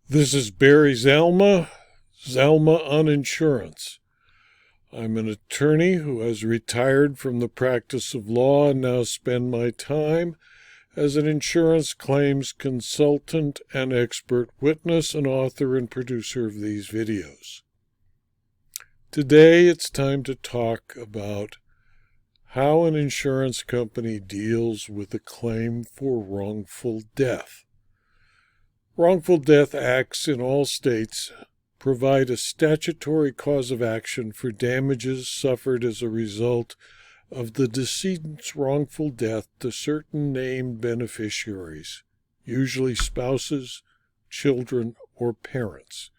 This is Barry Zalma on insurance. I'm an attorney who has retired from the practice of law and now spend my time as an insurance claims consultant and expert witness and author and producer of these videos. Today it's time to talk about how an insurance company deals with a claim for wrongful death. Wrongful death acts in all states provide a statutory cause of action for damages suffered as a result of the decedent's wrongful death to certain named beneficiaries, usually spouses, children, or parents.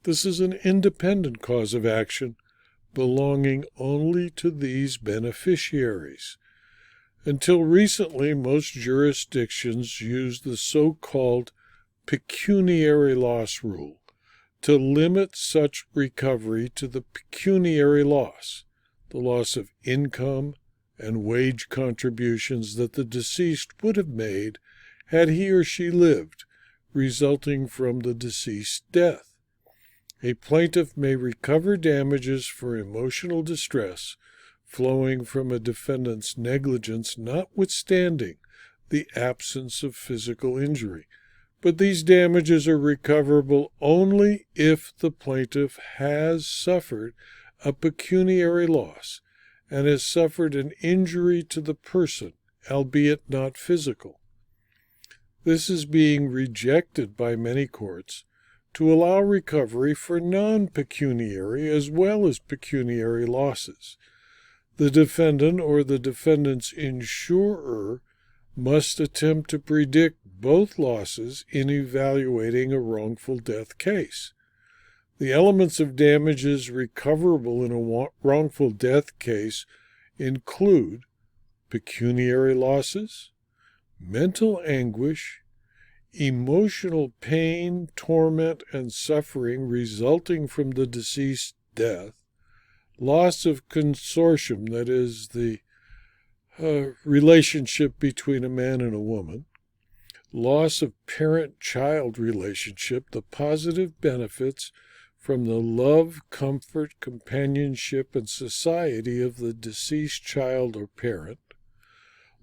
This is an independent cause of action belonging only to these beneficiaries. Until recently, most jurisdictions used the so-called pecuniary loss rule to limit such recovery to the pecuniary loss, the loss of income and wage contributions that the deceased would have made had he or she lived, resulting from the deceased's death. A plaintiff may recover damages for emotional distress flowing from a defendant's negligence notwithstanding the absence of physical injury. But these damages are recoverable only if the plaintiff has suffered a pecuniary loss and has suffered an injury to the person, albeit not physical. This is being rejected by many courts to allow recovery for non-pecuniary as well as pecuniary losses. The defendant or the defendant's insurer must attempt to predict both losses in evaluating a wrongful death case. The elements of damages recoverable in a wrongful death case include pecuniary losses, mental anguish, emotional pain, torment, and suffering resulting from the deceased's death, loss of consortium, that is, the relationship between a man and a woman, loss of parent-child relationship, the positive benefits from the love, comfort, companionship, and society of the deceased child or parent,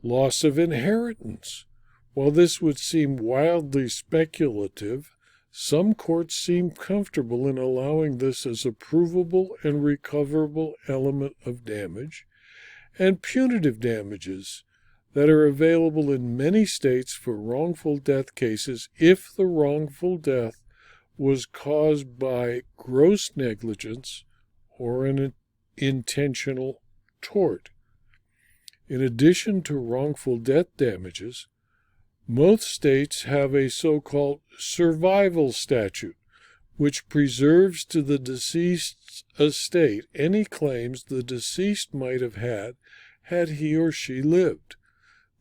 loss of inheritance. While this would seem wildly speculative, some courts seem comfortable in allowing this as a provable and recoverable element of damage, and punitive damages that are available in many states for wrongful death cases if the wrongful death was caused by gross negligence or an intentional tort. In addition to wrongful death damages, most states have a so-called survival statute, which preserves to the deceased's estate any claims the deceased might have had he or she lived.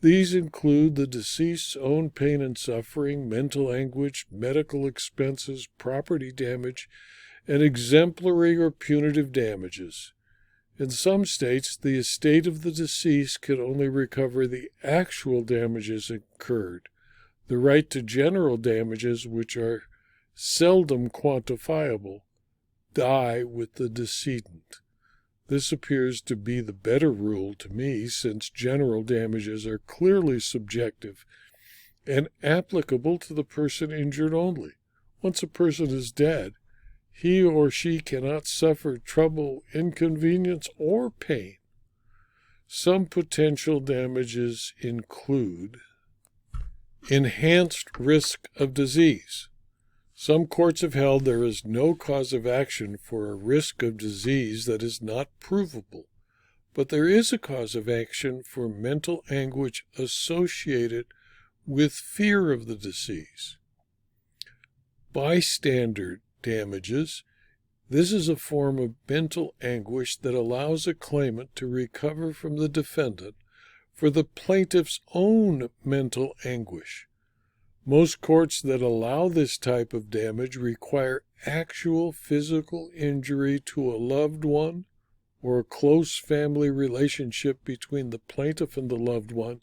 These include the deceased's own pain and suffering, mental anguish, medical expenses, property damage, and exemplary or punitive damages. In some states, the estate of the deceased can only recover the actual damages incurred. The right to general damages, which are seldom quantifiable, die with the decedent. This appears to be the better rule to me, since general damages are clearly subjective and applicable to the person injured only. Once a person is dead, he or she cannot suffer trouble, inconvenience, or pain. Some potential damages include enhanced risk of disease. Some courts have held there is no cause of action for a risk of disease that is not provable, but there is a cause of action for mental anguish associated with fear of the disease. Bystander damages. This is a form of mental anguish that allows a claimant to recover from the defendant for the plaintiff's own mental anguish. Most courts that allow this type of damage require actual physical injury to a loved one or a close family relationship between the plaintiff and the loved one,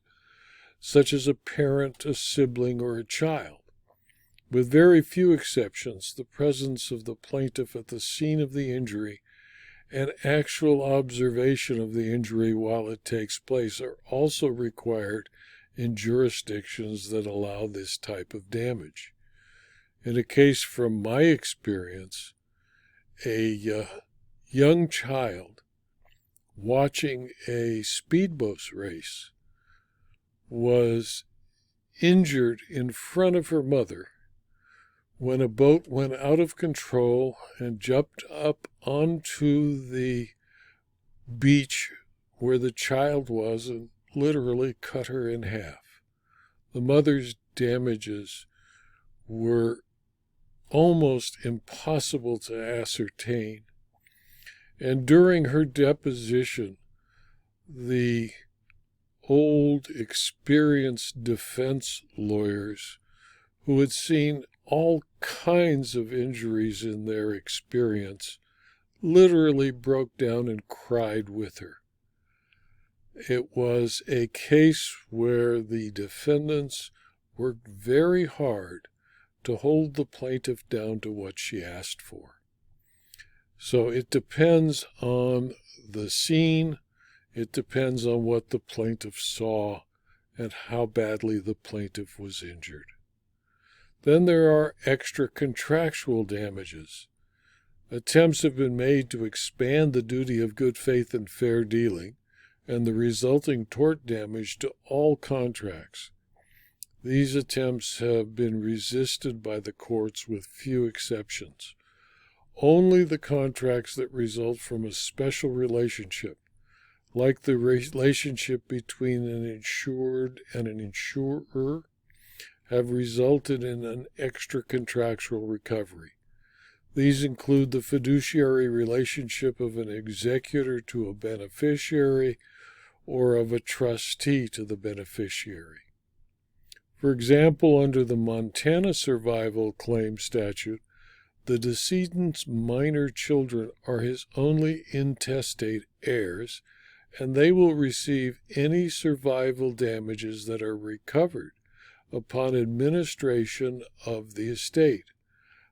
such as a parent, a sibling, or a child. With very few exceptions, the presence of the plaintiff at the scene of the injury and actual observation of the injury while it takes place are also required in jurisdictions that allow this type of damage. In a case from my experience, a young child watching a speedboat race was injured in front of her mother when a boat went out of control and jumped up onto the beach where the child was and literally cut her in half. The mother's damages were almost impossible to ascertain, and during her deposition, the old, experienced defense lawyers who had seen all kinds of injuries in their experience literally broke down and cried with her. It was a case where the defendants worked very hard to hold the plaintiff down to what she asked for. So it depends on the scene, it depends on what the plaintiff saw and how badly the plaintiff was injured. Then there are extra contractual damages. Attempts have been made to expand the duty of good faith and fair dealing and the resulting tort damage to all contracts. These attempts have been resisted by the courts with few exceptions. Only the contracts that result from a special relationship, like the relationship between an insured and an insurer, have resulted in an extra contractual recovery. These include the fiduciary relationship of an executor to a beneficiary or of a trustee to the beneficiary. For example, under the Montana Survival Claim Statute, the decedent's minor children are his only intestate heirs, and they will receive any survival damages that are recovered upon administration of the estate.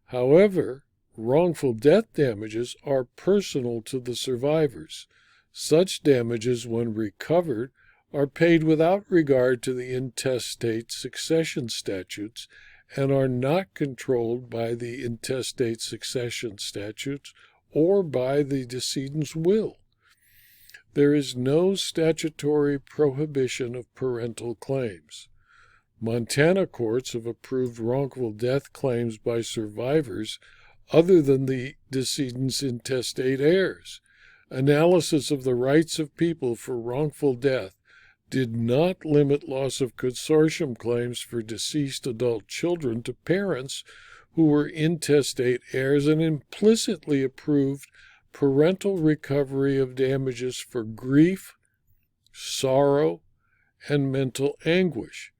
However, wrongful death damages are personal to the survivors. Such damages, when recovered, are paid without regard to the intestate succession statutes and are not controlled by the intestate succession statutes or by the decedent's will. There is no statutory prohibition of parental claims. Montana courts have approved wrongful death claims by survivors other than the decedent's intestate heirs. Analysis of the rights of people for wrongful death did not limit loss of consortium claims for deceased adult children to parents who were intestate heirs and implicitly approved parental recovery of damages for grief, sorrow, and mental anguish.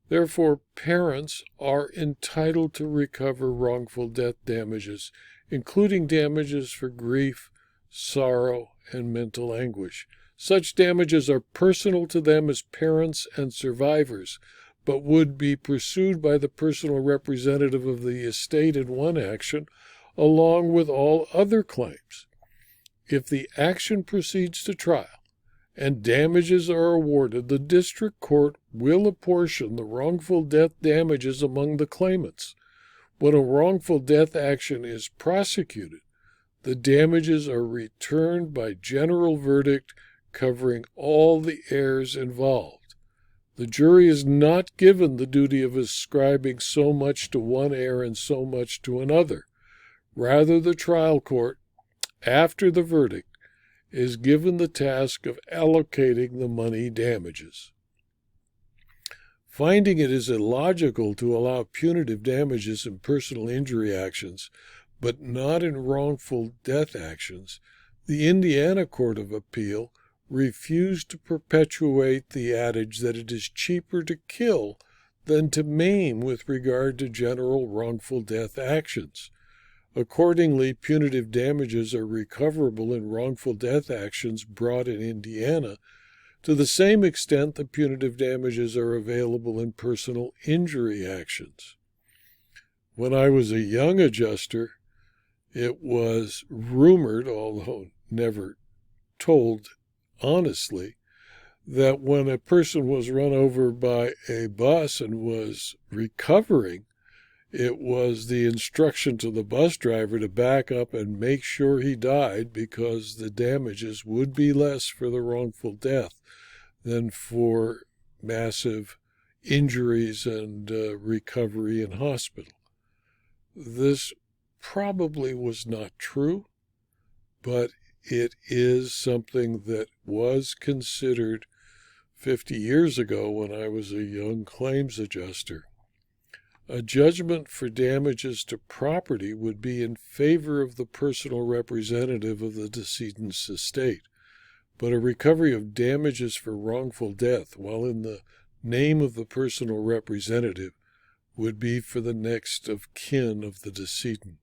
Therefore, parents are entitled to recover wrongful death damages, including damages for grief, sorrow, and mental anguish. Such damages are personal to them as parents and survivors, but would be pursued by the personal representative of the estate in one action, along with all other claims. If the action proceeds to trial and damages are awarded, the district court will apportion the wrongful death damages among the claimants. When a wrongful death action is prosecuted, the damages are returned by general verdict covering all the heirs involved. The jury is not given the duty of ascribing so much to one heir and so much to another. Rather, the trial court, after the verdict, is given the task of allocating the money damages. Finding it is illogical to allow punitive damages in personal injury actions, but not in wrongful death actions, the Indiana Court of Appeal refused to perpetuate the adage that it is cheaper to kill than to maim with regard to general wrongful death actions. Accordingly, punitive damages are recoverable in wrongful death actions brought in Indiana to the same extent that punitive damages are available in personal injury actions. When I was a young adjuster, it was rumored, although never told honestly, that when a person was run over by a bus and was recovering, it was the instruction to the bus driver to back up and make sure he died, because the damages would be less for the wrongful death than for massive injuries and recovery in hospital. This probably was not true, but it is something that was considered 50 years ago when I was a young claims adjuster. A judgment for damages to property would be in favor of the personal representative of the decedent's estate, but a recovery of damages for wrongful death, while in the name of the personal representative, would be for the next of kin of the decedent.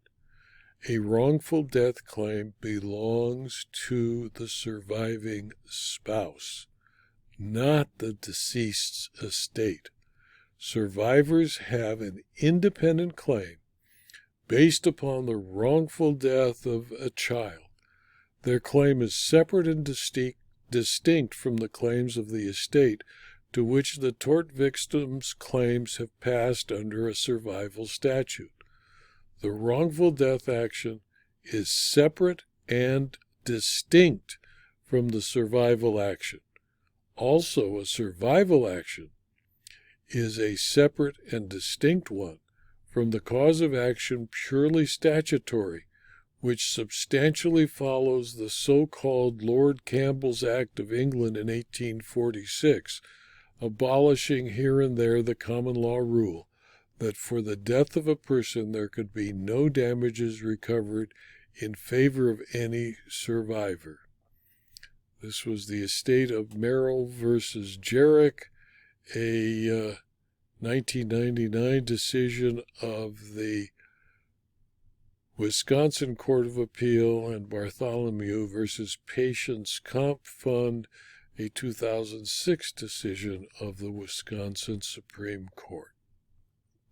A wrongful death claim belongs to the surviving spouse, not the deceased's estate. Survivors have an independent claim based upon the wrongful death of a child. Their claim is separate and distinct from the claims of the estate, to which the tort victim's claims have passed under a survival statute. The wrongful death action is separate and distinct from the survival action. Also, a survival action is a separate and distinct one from the cause of action purely statutory, which substantially follows the so-called Lord Campbell's Act of England in 1846, abolishing here and there the common law rule that for the death of a person there could be no damages recovered in favor of any survivor. This was the estate of Merrill versus Jarrick, a 1999 decision of the Wisconsin Court of Appeal, and Bartholomew versus Patients Comp Fund, a 2006 decision of the Wisconsin Supreme Court.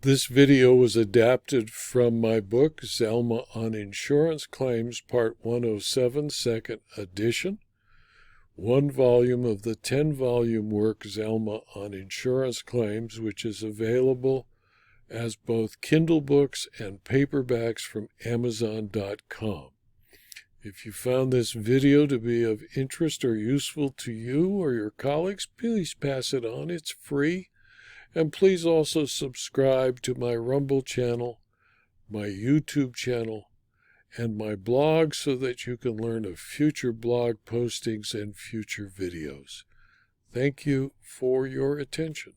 This video was adapted from my book, Zelma on Insurance Claims, Part 107, Second Edition, one volume of the 10-volume work, Zelma on Insurance Claims, which is available as both Kindle books and paperbacks from Amazon.com. If you found this video to be of interest or useful to you or your colleagues, please pass it on. It's free. And please also subscribe to my Rumble channel, my YouTube channel, and my blog so that you can learn of future blog postings and future videos. Thank you for your attention.